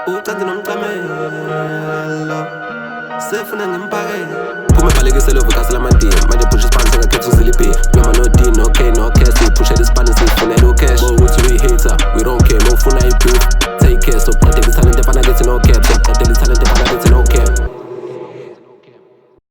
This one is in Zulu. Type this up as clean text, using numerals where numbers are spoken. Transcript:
ucanda nomcamelo sefuna ngimpakele kumebalekise lovo kasi lamandiya manje phusha isipani sengakhetha uzilibhiya noma no D no K no cash siyiphushela isipani siyifunela ucash mowukuthi uyi-hater we don't care mowufuna i-beef take care so qedela ithalente efana kithi no cap so qedela ithalente